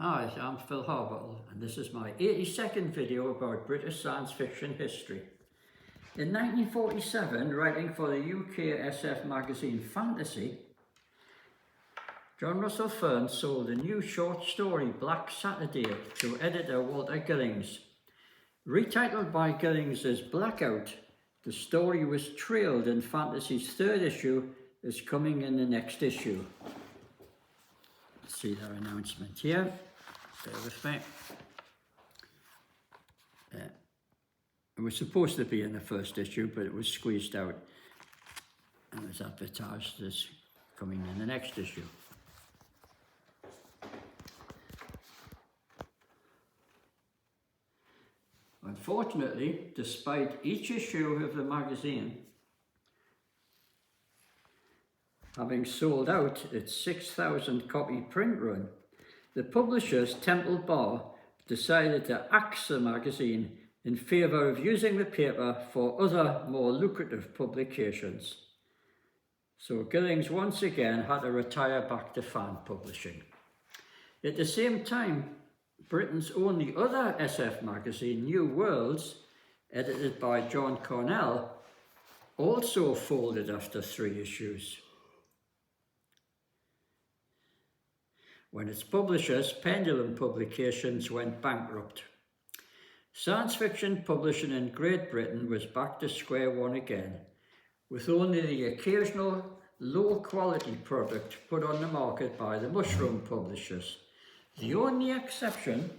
Hi, I'm Phil Harbottle, and this is my 82nd video about British science fiction history. In 1947, writing for the UK SF magazine Fantasy, John Russell Fearn'S sold a new short story, Black Saturday, to editor Walter Gillings. Retitled by Gillings as Blackout, the story was trailed in Fantasy's third issue is coming in the next issue. See their announcement here. Bear with me. It was supposed to be in the first issue, but it was squeezed out and was advertised as coming in the next issue. Unfortunately, despite each issue of the magazine having sold out its 6,000 copy print run, the publishers, Temple Bar, decided to axe the magazine in favour of using the paper for other, more lucrative publications. So Gillings once again had to retire back to fan publishing. At the same time, Britain's only other SF magazine, New Worlds, edited by John Cornell, also folded after 3 issues, when its publishers, Pendulum Publications, went bankrupt. Science fiction publishing in Great Britain was back to square one again, with only the occasional low-quality product put on the market by the mushroom publishers. The only exception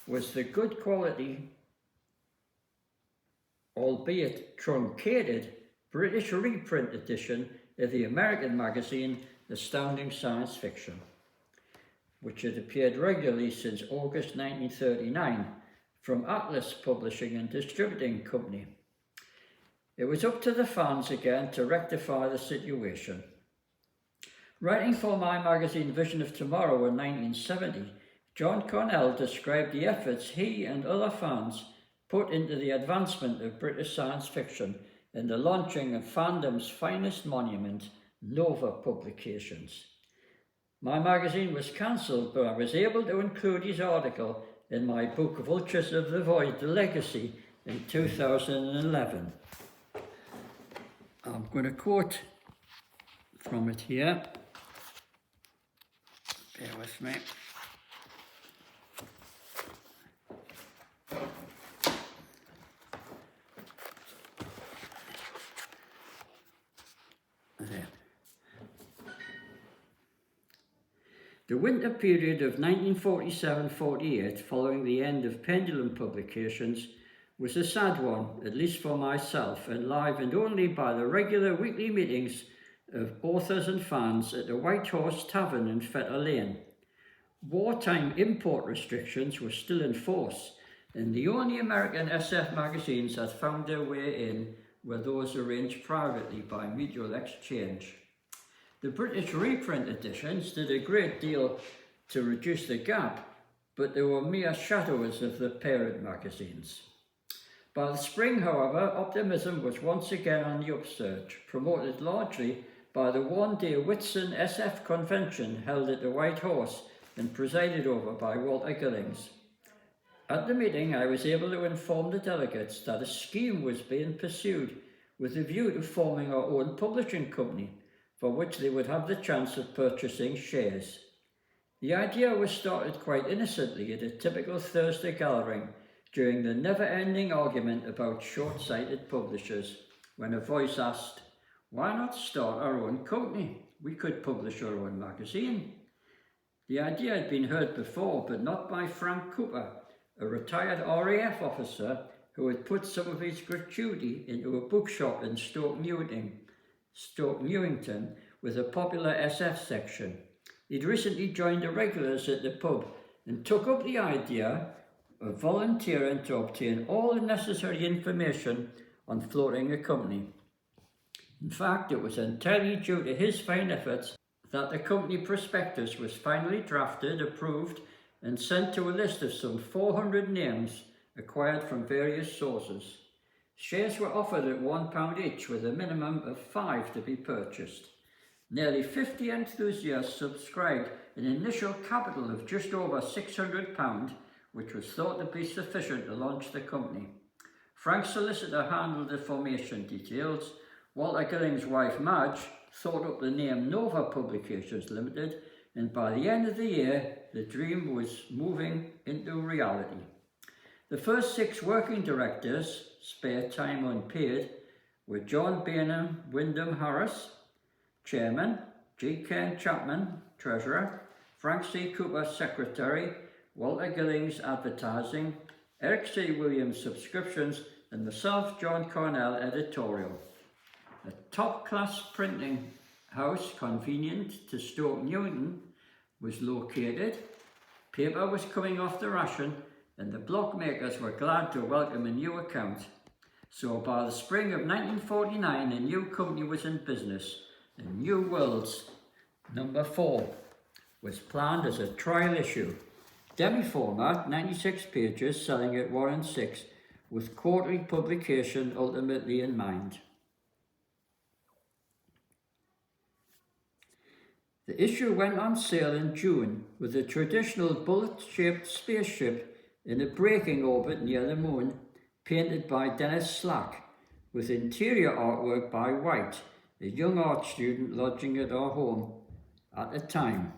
was the good quality, albeit truncated, British reprint edition of the American magazine Astounding Science Fiction, which had appeared regularly since August 1939 from Atlas Publishing and Distributing Company. It was up to the fans again to rectify the situation. Writing for my magazine Vision of Tomorrow in 1970, John Cornell described the efforts he and other fans put into the advancement of British science fiction and the launching of fandom's finest monument, Nova Publications. My magazine was cancelled, but I was able to include his article in my book Vultures of the Void, The Legacy, in 2011. I'm going to quote from it here. Bear with me. There. The winter period of 1947-48, following the end of Pendulum Publications, was a sad one, at least for myself, enlivened only by the regular weekly meetings of authors and fans at the White Horse Tavern in Fetter Lane. Wartime import restrictions were still in force, and the only American SF magazines that found their way in were those arranged privately by mutual exchange. The British reprint editions did a great deal to reduce the gap, but they were mere shadows of the parent magazines. By the spring, however, optimism was once again on the upsurge, promoted largely by the one-day Whitsun SF convention held at the White Horse and presided over by Walter Gillings. At the meeting, I was able to inform the delegates that a scheme was being pursued with a view to forming our own publishing company, for which they would have the chance of purchasing shares. The idea was started quite innocently at a typical Thursday gathering during the never-ending argument about short-sighted publishers, when a voice asked, "Why not start our own company? We could publish our own magazine." The idea had been heard before, but not by Frank Cooper, a retired RAF officer who had put some of his gratuity into a bookshop in Stoke Newington with a popular SF section. He'd recently joined the regulars at the pub and took up the idea of volunteering to obtain all the necessary information on floating a company. In fact, it was entirely due to his fine efforts that the company prospectus was finally drafted, approved, and sent to a list of some 400 names acquired from various sources. Shares were offered at £1 each, with a minimum of 5 to be purchased. Nearly 50 enthusiasts subscribed an initial capital of just over £600, which was thought to be sufficient to launch the company. Frank's solicitor handled the formation details. Walter Gilling's wife Madge thought up the name Nova Publications Limited, and by the end of the year, the dream was moving into reality. The first 6 working directors, spare time unpaid, were John Bainham Wyndham Harris, Chairman, G. Ken Chapman, Treasurer, Frank C. Cooper, Secretary, Walter Gilling's Advertising, Eric C. Williams Subscriptions, and myself, John Cornell, Editorial. A top-class printing house convenient to Stoke Newington was located. Paper was coming off the ration, and the blockmakers were glad to welcome a new account. So by the spring of 1949, a new company was in business. The New World's number 4 was planned as a trial issue. Demi-format, 96 pages, selling at 1 6, with quarterly publication ultimately in mind. The issue went on sale in June with a traditional bullet-shaped spaceship in a braking orbit near the moon, painted by Dennis Slack, with interior artwork by White, a young art student lodging at our home at the time.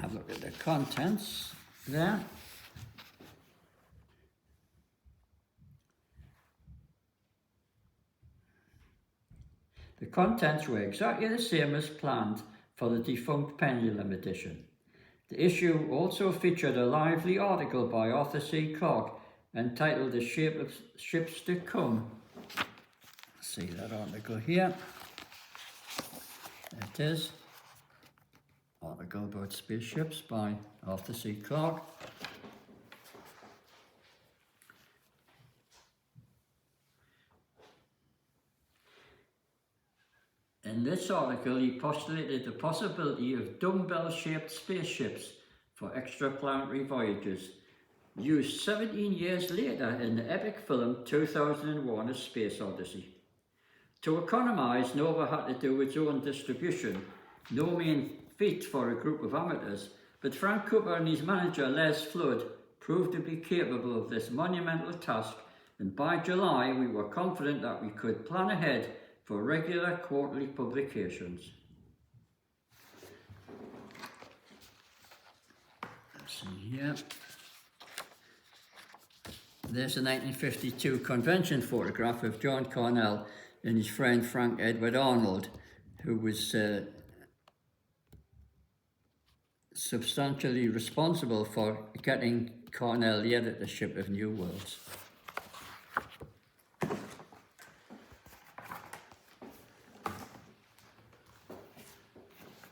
Have a look at the contents there. The contents were exactly the same as planned for the defunct Pendulum edition. The issue also featured a lively article by Arthur C. Clarke entitled The Shape of Ships to Come. See that article here. It is. Article about spaceships by Arthur C. Clarke. In this article, he postulated the possibility of dumbbell-shaped spaceships for extraplanetary voyages, used 17 years later in the epic film 2001: A Space Odyssey. To economise, Nova had to do its own distribution, no mean feat for a group of amateurs, but Frank Cooper and his manager Les Flood proved to be capable of this monumental task, and by July we were confident that we could plan ahead for regular quarterly publications. Let's see here. There's a 1952 convention photograph of John Cornell and his friend Frank Edward Arnold, who was substantially responsible for getting Cornell the editorship of New Worlds.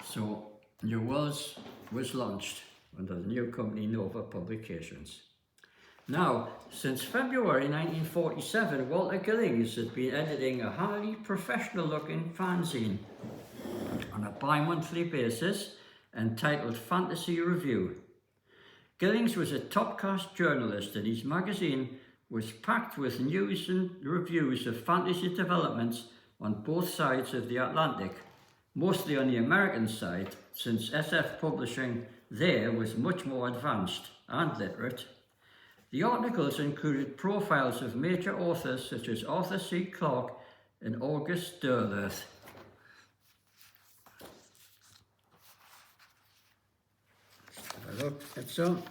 So New Worlds was launched under the new company Nova Publications. Now, since February 1947, Walter Gillings had been editing a highly professional-looking fanzine on a bi-monthly basis entitled Fantasy Review. Gillings was a top-class journalist, and his magazine was packed with news and reviews of fantasy developments on both sides of the Atlantic, mostly on the American side, since SF publishing there was much more advanced and literate. The articles included profiles of major authors such as Arthur C. Clarke and August Derleth. Let's have a look at some.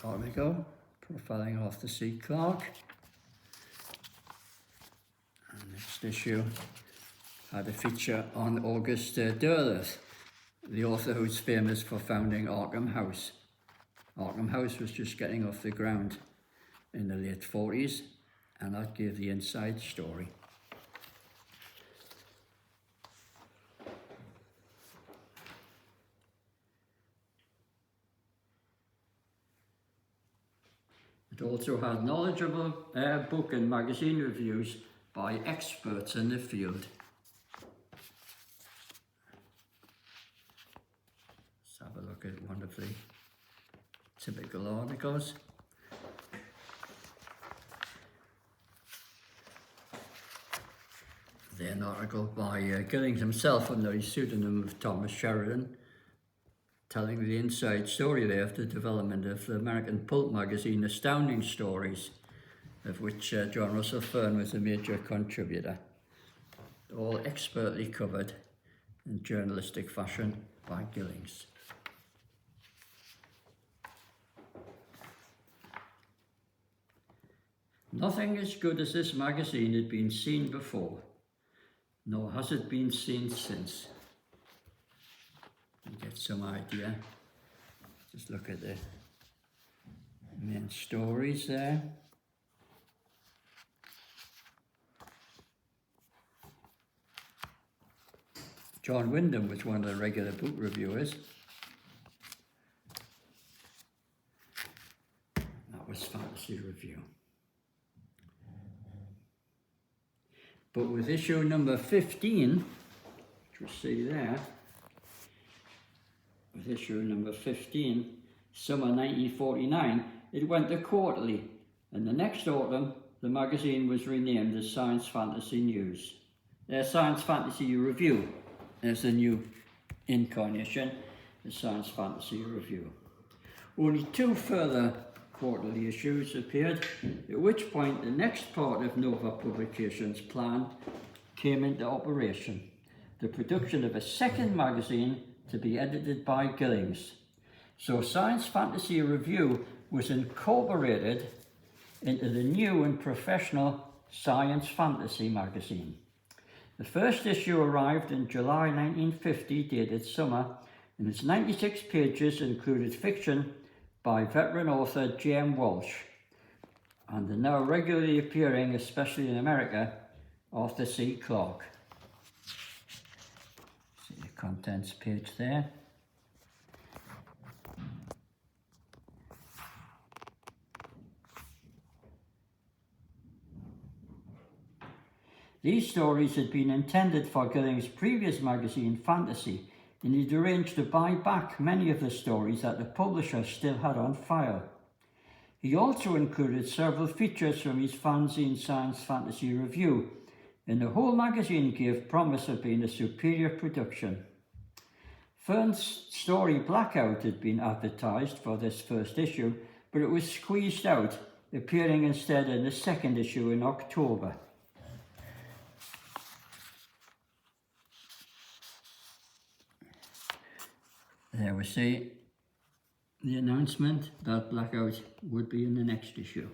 Article profiling Arthur C. Clarke. And next issue had a feature on August Derleth, the author who's famous for founding Arkham House. Arkham House was just getting off the ground in the late 40s, and that gave the inside story. It also had knowledgeable book and magazine reviews by experts in the field. Let's have a look at one of the typical articles. an article by Gillings himself under his pseudonym of Thomas Sheridan, telling the inside story there of the development of the American pulp magazine Astounding Stories, of which John Russell Fearn was a major contributor. All expertly covered in journalistic fashion by Gillings. Nothing as good as this magazine had been seen before, nor has it been seen since. You get some idea. Just look at the main stories there. John Wyndham was one of the regular book reviewers. That was Fantasy Review. But with issue number 15, which we'll see there, with issue number 15, summer 1949, it went to quarterly, and the next autumn the magazine was renamed as Science Fantasy News. Science Fantasy Review. There's a new incarnation, the Science Fantasy Review. Only 2 further quarterly issues appeared, at which point the next part of Nova Publications' plan came into operation, the production of a second magazine to be edited by Gillings. So Science Fantasy Review was incorporated into the new and professional Science Fantasy magazine. The first issue arrived in July 1950, dated summer, and its 96 pages included fiction by veteran author J.M. Walsh and the now regularly appearing, especially in America, Arthur C. Clarke. See the contents page there. These stories had been intended for Gillings' previous magazine, Fantasy, and he'd arranged to buy back many of the stories that the publisher still had on file. He also included several features from his fanzine Science Fantasy Review, and the whole magazine gave promise of being a superior production. Fearn'S story Blackout had been advertised for this first issue, but it was squeezed out, appearing instead in the second issue in October. There we see the announcement that Blackout would be in the next issue,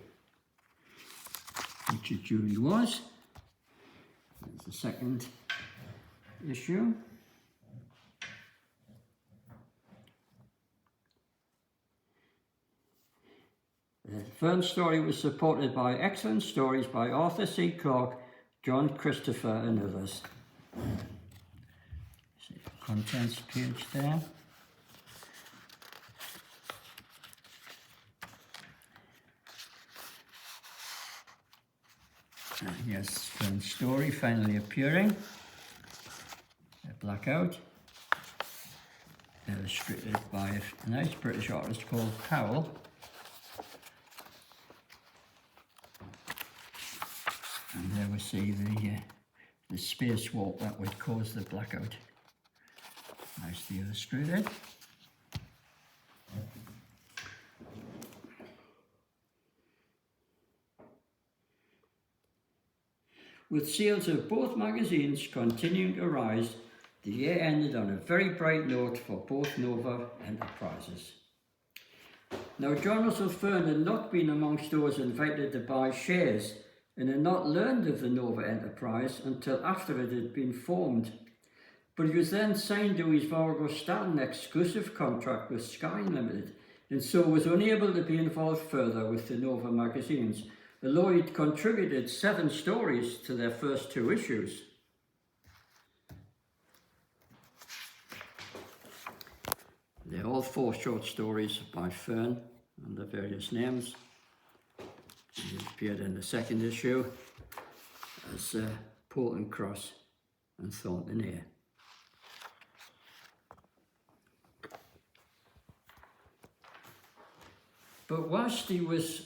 which it duly was. There's the second issue. The Fearn'S story was supported by excellent stories by Arthur C. Clarke, John Christopher and others. See the contents page there. Yes, Fearn'S story finally appearing. Blackout, illustrated by a nice British artist called Powell. And there we see the spacewalk that would cause the blackout. Nicely illustrated. With sales of both magazines continuing to rise, the year ended on a very bright note for both Nova enterprises. Now, John Russell Fearn had not been amongst those invited to buy shares and had not learned of the Nova enterprise until after it had been formed. But he was then signed to his Vargo Stanton exclusive contract with Sky Limited, and so was unable to be involved further with the Nova magazines, although he'd contributed 7 stories to their first 2 issues. They're all 4 short stories by Fearn under various names. He appeared in the second issue as Portland Cross and Thornton Ayre. But whilst he was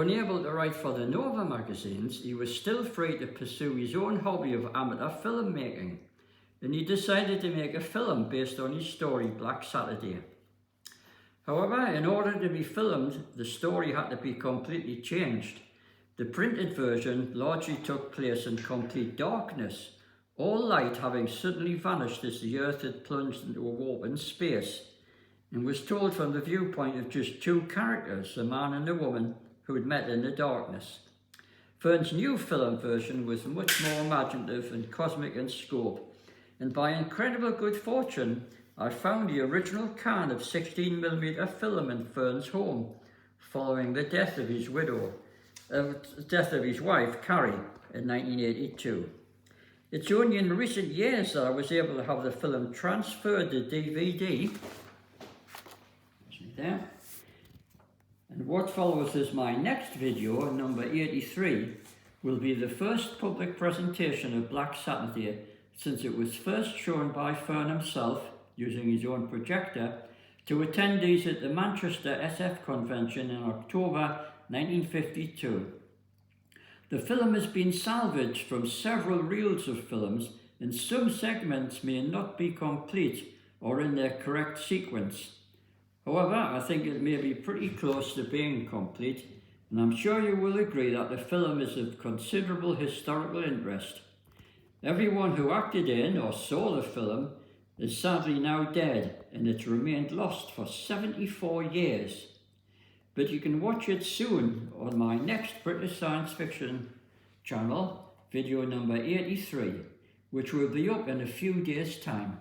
Unable to write for the Nova magazines, he was still free to pursue his own hobby of amateur filmmaking, and he decided to make a film based on his story Black Saturday. However, in order to be filmed, the story had to be completely changed. The printed version largely took place in complete darkness, all light having suddenly vanished as the Earth had plunged into a open space, and was told from the viewpoint of just two characters, a man and a woman, who had met in the darkness. Fearn'S new film version was much more imaginative and cosmic in scope, and by incredible good fortune, I found the original can of 16mm film in Fearn'S home, following the death of his wife, Carrie, in 1982. It's only in recent years that I was able to have the film transferred to DVD. There. And what follows as my next video, number 83, will be the first public presentation of Black Saturday since it was first shown by Fearn himself, using his own projector, to attendees at the Manchester SF convention in October 1952. The film has been salvaged from several reels of films, and some segments may not be complete or in their correct sequence. However, I think it may be pretty close to being complete, and I'm sure you will agree that the film is of considerable historical interest. Everyone who acted in or saw the film is sadly now dead, and it's remained lost for 74 years. But you can watch it soon on my next British science fiction channel, video number 83, which will be up in a few days' time.